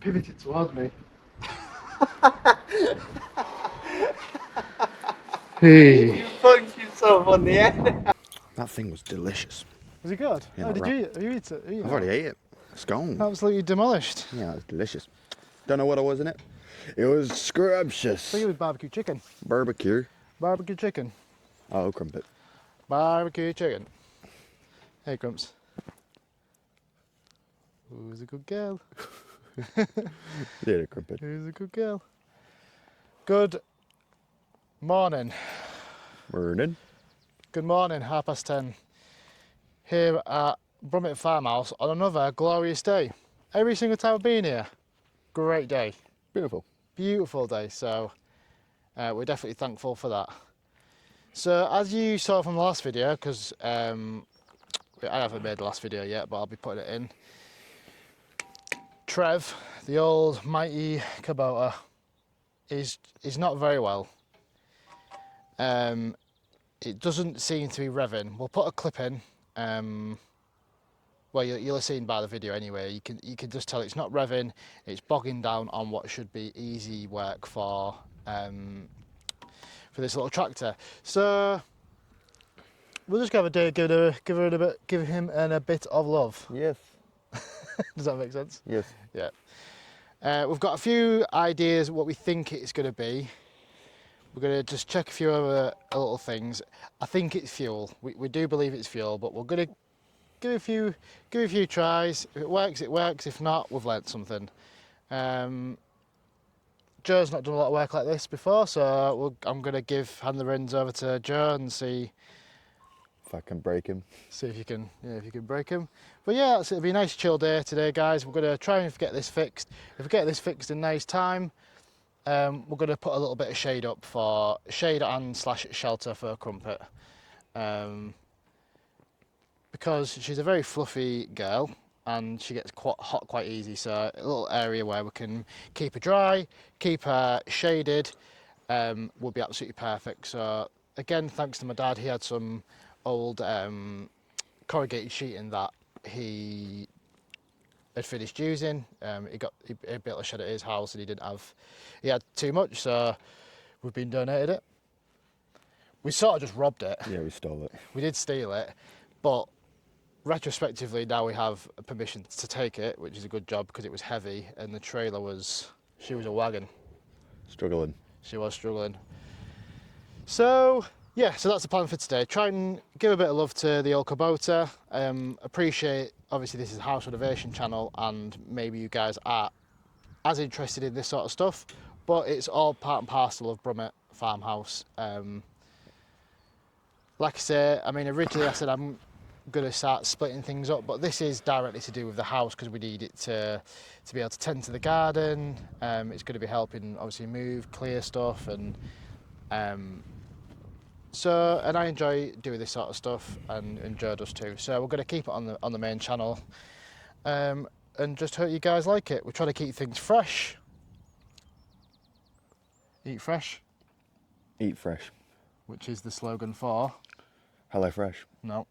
pivoted towards me. Hey. You punked yourself on the end. That thing was delicious. Was it good? Yeah, Oh, not did right. you eat it? Have you eat it? I've already ate it. It's gone. Absolutely demolished. Yeah, it's delicious. Don't know what it was in it. It was scrumptious. I think it was barbecue chicken. Barbecue. Barbecue chicken. Oh, crumpet. Barbecue chicken. Hey, Crumps. Who's a good girl? Yeah, crumpet. Who's a good girl? Good morning. Morning. Good morning, 10:30. Here at Brummitt Farmhouse on another glorious day. Every single time I've been here, great day. Beautiful. Beautiful day, so we're definitely thankful for that. So as you saw from the last video, because I haven't made the last video yet, but I'll be putting it in. Trev, the old mighty Kubota, is not very well. It doesn't seem to be revving. We'll put a clip in. Well, you'll have seen by the video anyway. You can just tell it's not revving. It's bogging down on what should be easy work for this little tractor. So we'll just have a day, give him a bit of love. Yes. Does that make sense? Yes. Yeah. We've got a few ideas what we think it's going to be. We're going to just check a few other little things. I think it's fuel. We do believe it's fuel, but we're going to give a few tries. If it works, it works. If not, we've learnt something. Joe's not done a lot of work like this before, so I'm going to hand the reins over to Joe and see If I can break him. see if you can break him. But yeah, it'll be a nice chill day today, guys. We're going to try and get this fixed. If we get this fixed in nice time, we're going to put a little bit of shade up for and / shelter for Crumpet. Because she's a very fluffy girl and she gets quite hot quite easy, so a little area where we can keep her dry, keep her shaded, will be absolutely perfect. So again, thanks to my dad, he had some old corrugated sheeting that he had finished using. He built a shed at his house and he had too much, so we've been donated it. We sort of just robbed it. Yeah, we stole it. We did steal it, but retrospectively now we have permission to take it, which is a good job because it was heavy and the trailer she was a wagon. Struggling. She was struggling. So yeah, so that's the plan for today. Try and give a bit of love to the old Kubota. Appreciate, obviously this is a house renovation channel and maybe you guys aren't as interested in this sort of stuff, but it's all part and parcel of Brummitt Farmhouse. Like I say, I mean originally I said I'm going to start splitting things up, but this is directly to do with the house because we need it to be able to tend to the garden. It's going to be helping obviously move, clear stuff, and I enjoy doing this sort of stuff, and Joe does too. So we're going to keep it on the main channel, and just hope you guys like it. We're trying to keep things fresh. Eat fresh. Eat fresh. Which is the slogan for Hello Fresh. No.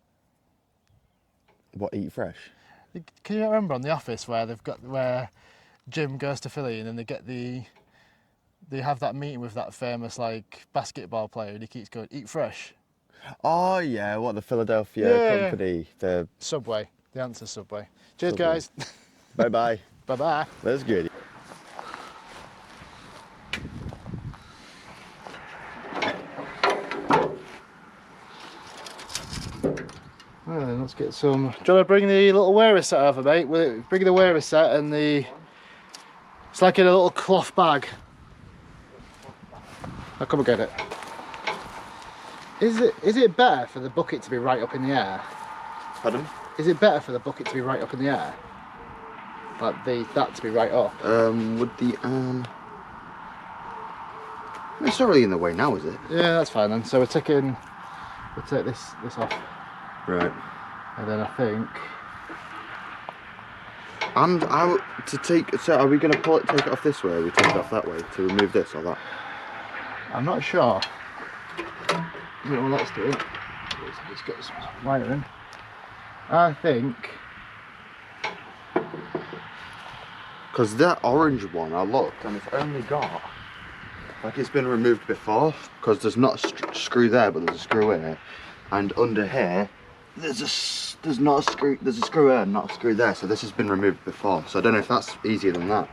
What, eat fresh? Can you remember on The Office where Jim goes to Philly and then they have that meeting with that famous like basketball player and he keeps going, eat fresh? Oh yeah, what, the Philadelphia company? The Subway. The answer's Subway. Cheers, Subway. guys. Bye bye. Bye bye. That's good. Well then, let's get some. Do you want to bring the little wearer set over, mate? Bring the wearer set and it's like in a little cloth bag. I'll come and get it. Is it better for the bucket to be right up in the air? Pardon? Is it better for the bucket to be right up in the air? Like that to be right up? Would the arm... It's not really in the way now, is it? Yeah, that's fine then. So we'll take this off. Right. And then I think... And so are we going to take it off this way, or we take it off that way to remove this or that? I'm not sure. I don't know what that's doing. Let's get some wire in. I think Because that orange one, I looked and it's only got, like it's been removed before. Because there's not a screw there, but there's a screw here. And under here, there's a screw here, not a screw there. So this has been removed before. So I don't know if that's easier than that.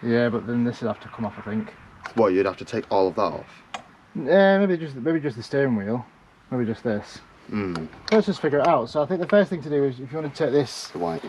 Yeah, but then this will have to come off, I think. What, you'd have to take all of that off? Maybe just the steering wheel. Maybe just this. Let's just figure it out. So I think the first thing to do is, if you want to take this... The white.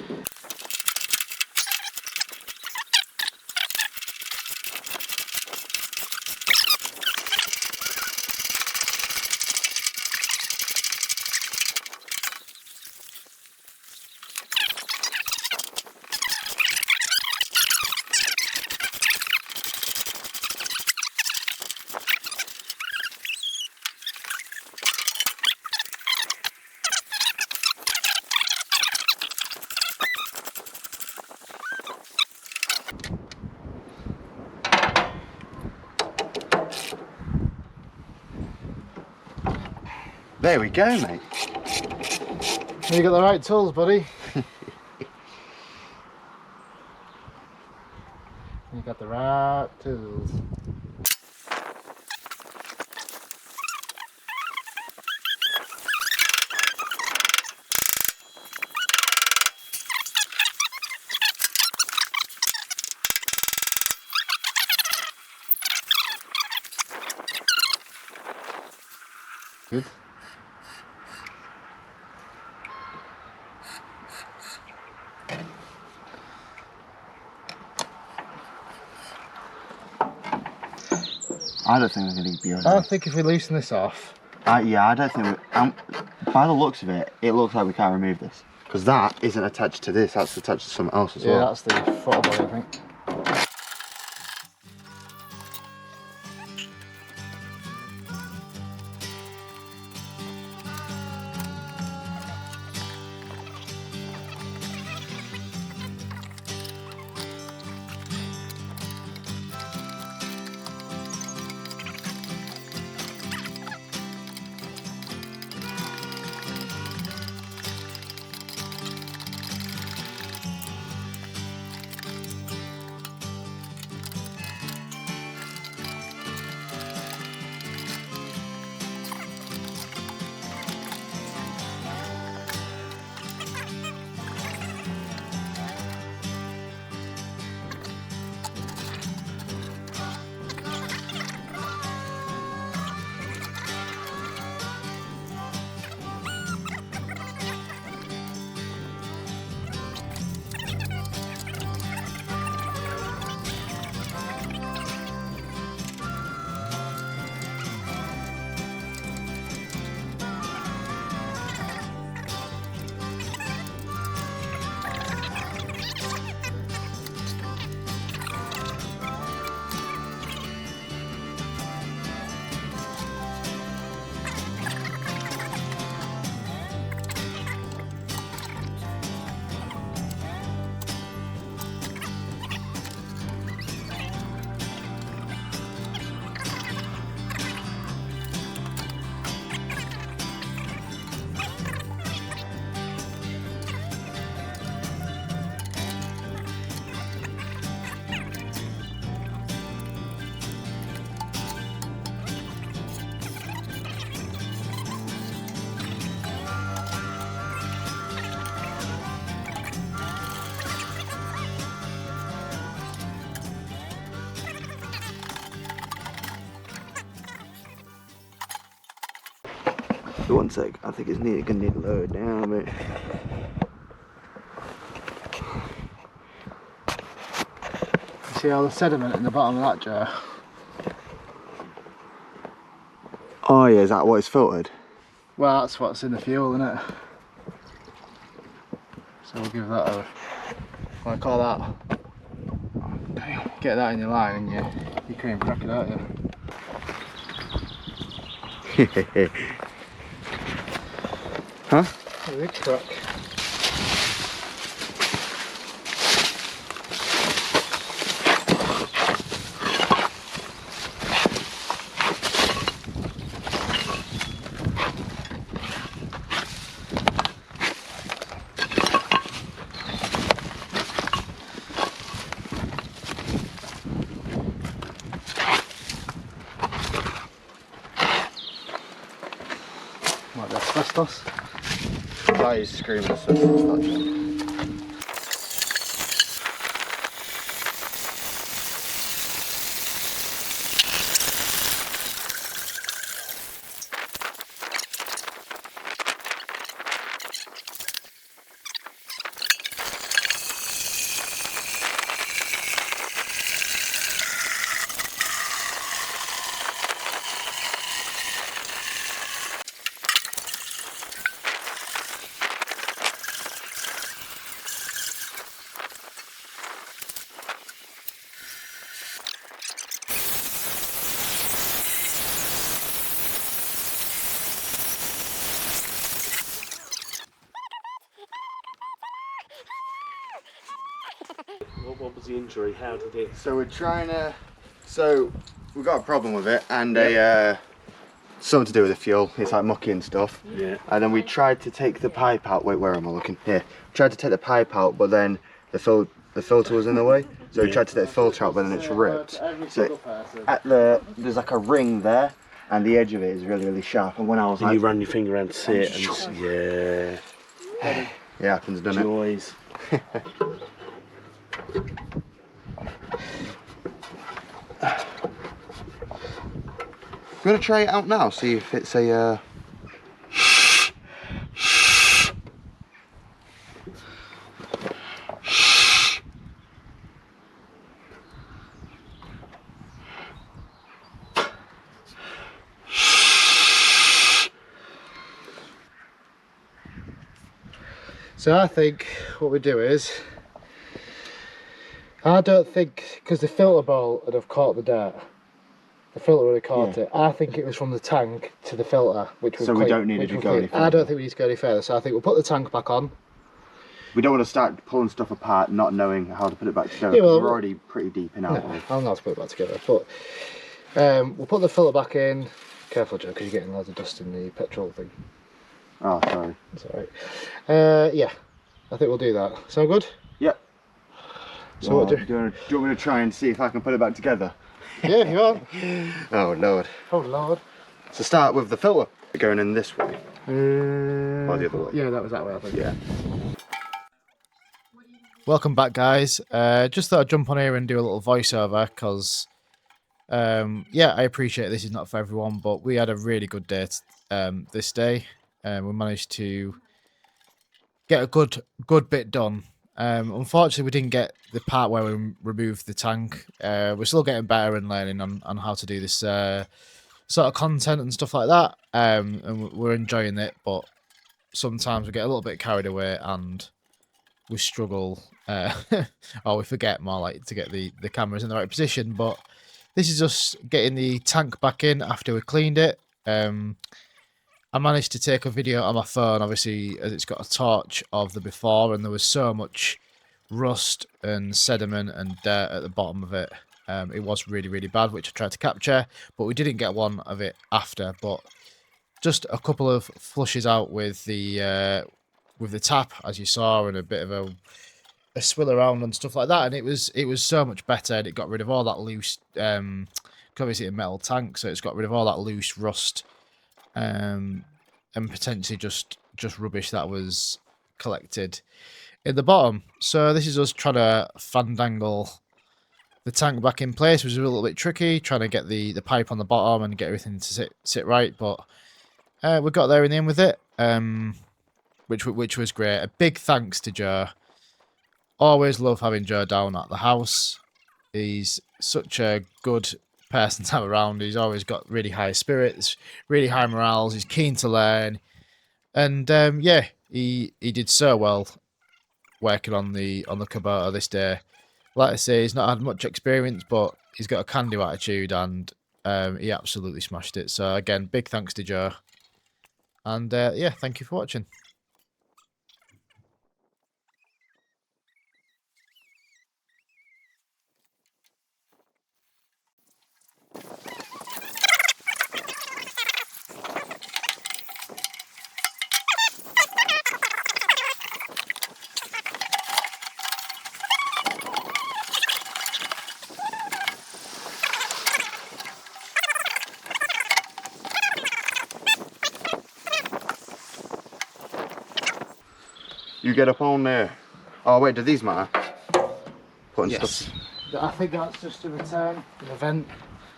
There we go, mate. You got the right tools, buddy. You got the right tools. Good. I don't think we're going to be able to. I think if we loosen this off... Yeah, I don't think we... by the looks of it, it looks like we can't remove this. Because that isn't attached to this, that's attached to something else as well. Yeah, that's the throttle body, I think. One sec, I think it's gonna need to lower it down a bit. See all the sediment in the bottom of that jar? Oh yeah, is that what it's filtered? Well, that's what's in the fuel, isn't it? So we'll give that a... what do I call that? Get that in your line and you cream crack it out, yeah. Huh? A big crack. toss. That is screaming as fast as that jump. What was the injury? How did it? So we're trying to. So we've got a problem with it, and something to do with the fuel. It's like mucky and stuff. Yeah. And then we tried to take the pipe out. Wait, where am I looking? Here. Tried to take the pipe out, but then the filter was in the way. So we tried to take the filter out, but then it's ripped. So there's like a ring there, and the edge of it is really sharp. And when I was You run your finger around to see it, and yeah. Yeah, happens, doesn't it? Joys. I'm gonna try it out now, see if it's a So I think what we do is, I don't think, because the filter bowl would have caught the dirt, the filter would have caught it. I think it was from the tank to the filter, which was So we don't need it to go any further. I don't think we need to go any further, so I think we'll put the tank back on. We don't want to start pulling stuff apart, not knowing how to put it back together. Yeah, well, we're already pretty deep in, aren't we? I'll not put it back together, but we'll put the filter back in. Careful, Joe, because you're getting loads of dust in the petrol thing. Oh, sorry. It's alright. Yeah, I think we'll do that. Sound good? Yep. So what do you want me to try and see if I can put it back together? Yeah, if you want. Oh, Lord. Oh, Lord. So start with the filter. Going in this way. Or the other way. Yeah, that was that way, I think. Yeah. Welcome back, guys. Just thought I'd jump on here and do a little voiceover because, yeah, I appreciate this is not for everyone, but we had a really good day this day. We managed to get a good bit done. Unfortunately, we didn't get the part where we removed the tank. We're still getting better and learning on how to do this sort of content and stuff like that. And we're enjoying it, but sometimes we get a little bit carried away and we struggle, or we forget more like to get the cameras in the right position. But this is just getting the tank back in after we cleaned it. I managed to take a video on my phone, obviously, as it's got a torch of the before, and there was so much rust and sediment and dirt at the bottom of it. It was really bad, which I tried to capture, but we didn't get one of it after. But just a couple of flushes out with the tap, as you saw, and a bit of a swill around and stuff like that, and it was so much better. And it got rid of all that loose, obviously a metal tank, so it's got rid of all that loose rust. And potentially just rubbish that was collected in the bottom. So this is us trying to fandangle the tank back in place. It was a little bit tricky trying to get the pipe on the bottom and get everything to sit right, but we got there in the end with it, which was great. A big thanks to Joe. Always love having Joe down at the house. He's such a good person to have around. He's always got really high spirits, really high morals. He's keen to learn, and yeah, he did so well working on the Kubota this day. Like I say, he's not had much experience, but he's got a can-do attitude, and he absolutely smashed it. So again, big thanks to Joe, and yeah, thank you for watching. you get up on there. Oh wait, do these matter? Putting Yes. stuff. I think that's just a return, an event.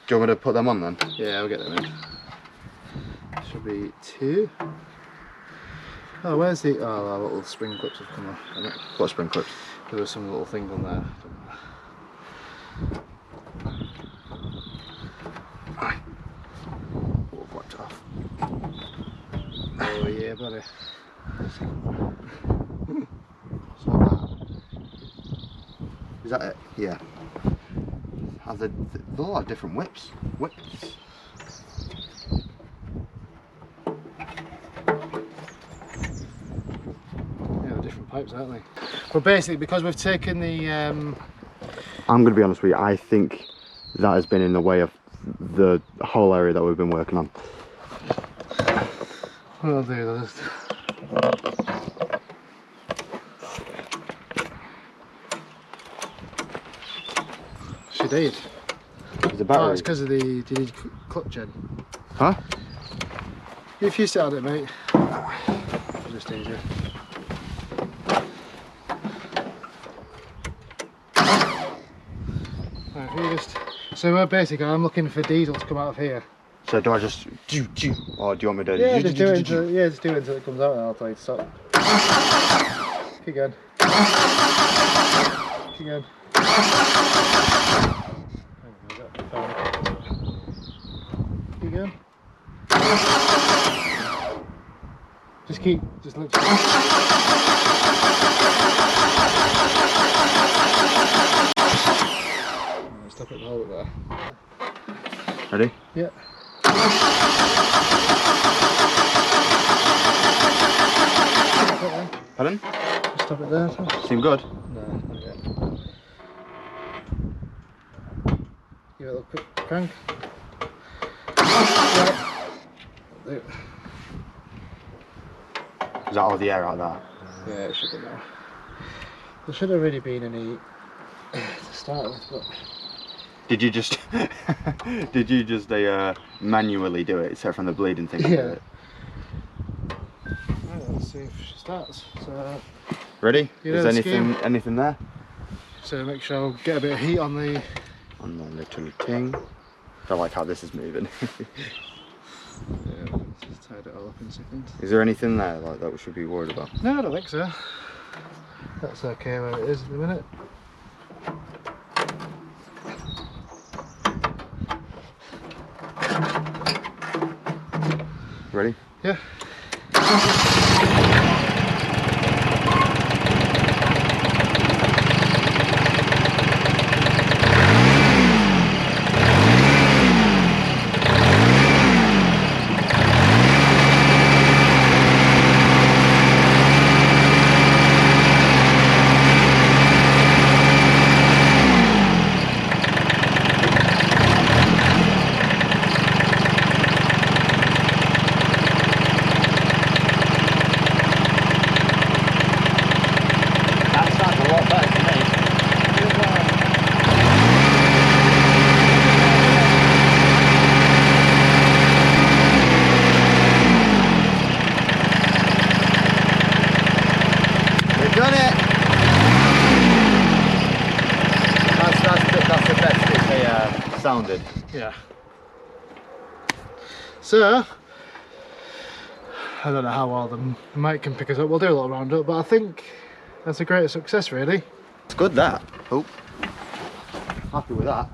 Do you want me to put them on then? Yeah, I'll get them in. Should be 2. Oh, where's the... Oh, our little spring clips have come off. Haven't it? What spring clips? There was some little thing on there. All wiped off. Oh yeah, buddy. What's that? Is that it? Yeah. Have they a lot of different whips. Yeah, they're different pipes, aren't they? But basically, because we've taken the... I'm going to be honest with you, I think that has been in the way of the whole area that we've been working on. What I'll do, I'll just... She did. There's a battery. Oh, it's because of the... Do you need clutch in? Huh? If you sit on it, mate. Just easier. Right, if you just... So basically, I'm looking for diesel to come out of here. So do I just or do you want me to? Yeah, just do it until it comes out, and I'll tell you to stop. Keep going. Keep going. Keep going. Just literally. Stop it and hold it there. Ready? Yeah. Pardon? Stop it there. Seem good? No, not yet. Give it a little quick crank. Yeah. There. Is that all the air out there? Yeah, it should be now. There should have really been any to start with, but Did you just manually do it except from the bleeding thing? yeah. Right, let's see if she starts. So, Ready? You Is know the anything there? so make sure I'll get a bit of heat on the. On the little thing. I like how this is moving. Yeah, just tied it all up in a second. Is there anything there like that we should be worried about? No, I don't think so. That's okay where it is at the minute. Ready? Yeah. Done it! That's the best they sounded. Yeah. So, I don't know how well the mic can pick us up. We'll do a little roundup, but I think that's a great success, really. It's good that. Oh. Happy with that.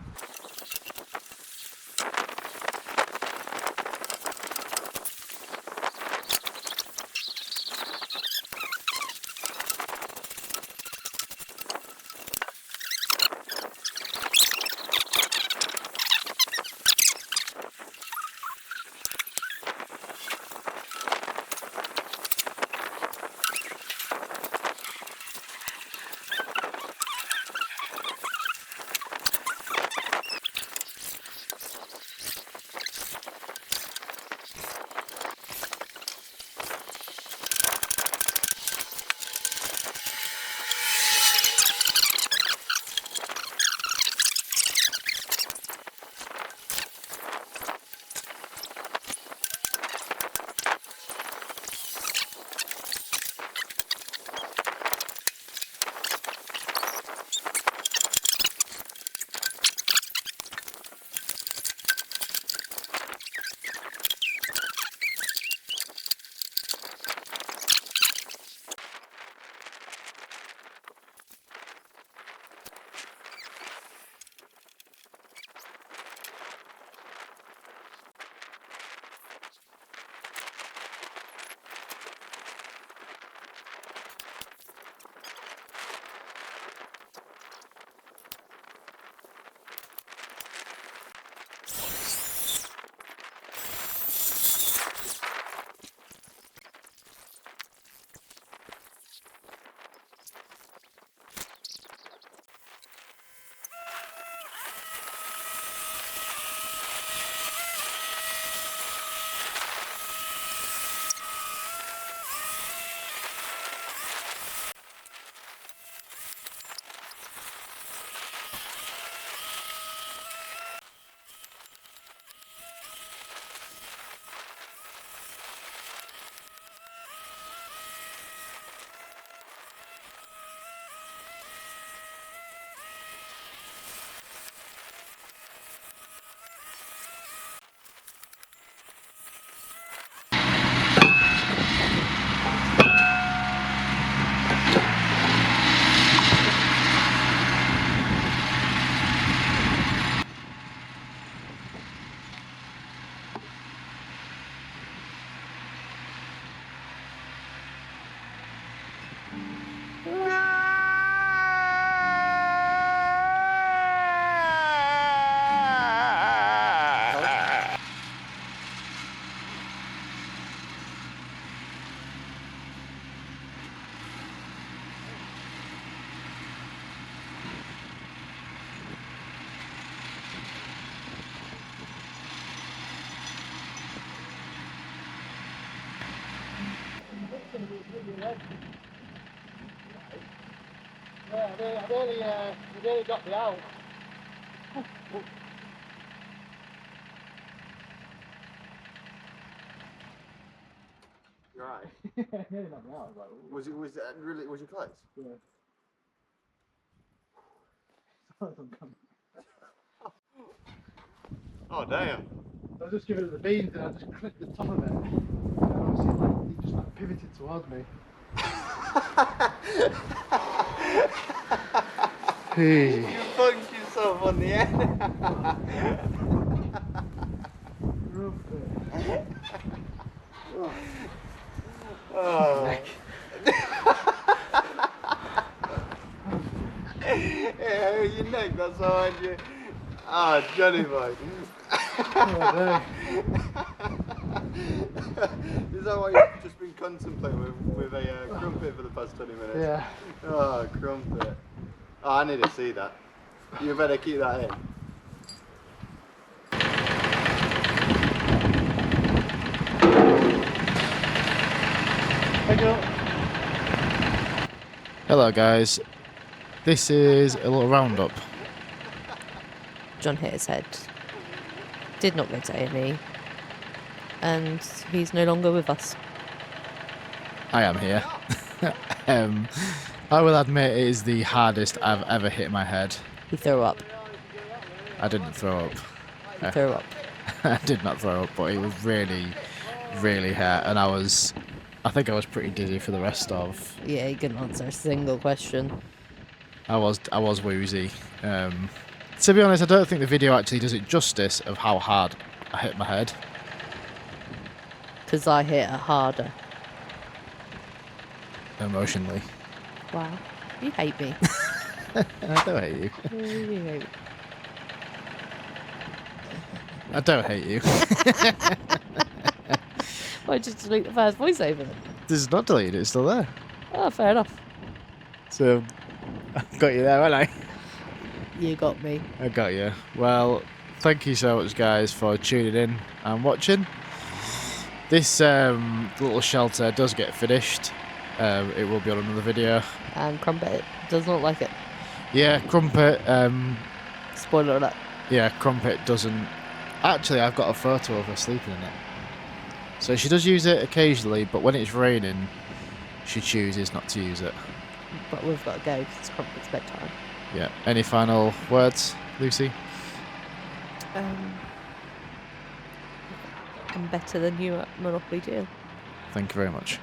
I nearly got me out. You're right. Nearly got me out. Was that really? Was you close? Yeah. Oh damn. I was just giving it the beans and I just clipped the top of it. And obviously it just pivoted towards me. Hey. You funked yourself on the end. Oh. Yeah, your neck, that's how I do. Ah, Johnny boy. Is that why you've just been contemplating with a crumpet for the past 20 minutes? Yeah. Oh, crumpet. Oh, I need to see that. You better keep that in. Hello guys, this is a little roundup. John hit his head, did not go to A&E, and he's no longer with us. I am here. I will admit it is the hardest I've ever hit my head. He threw up. I didn't throw up. He threw up. I did not throw up, but it was really, really hurt, and I think I was pretty dizzy for the rest of. Yeah, he couldn't answer a single question. I was woozy. To be honest, I don't think the video actually does it justice of how hard I hit my head. Because I hit it harder. Emotionally. Wow. You hate me. I don't hate you. You hate me. I don't hate you. Why did you delete the first voiceover? This is not deleted, it's still there. Oh, fair enough. So, I got you there, haven't I? You got me. I got you. Well, thank you so much, guys, for tuning in and watching. This little shelter does get finished. It will be on another video. And Crumpet does not like it. Yeah, Crumpet. Spoiler alert. Yeah, Crumpet doesn't. Actually, I've got a photo of her sleeping in it. So she does use it occasionally, but when it's raining, she chooses not to use it. But we've got to go because it's Crumpet's bedtime. Yeah. Any final words, Lucy? I'm better than you at Monopoly Deal. Thank you very much.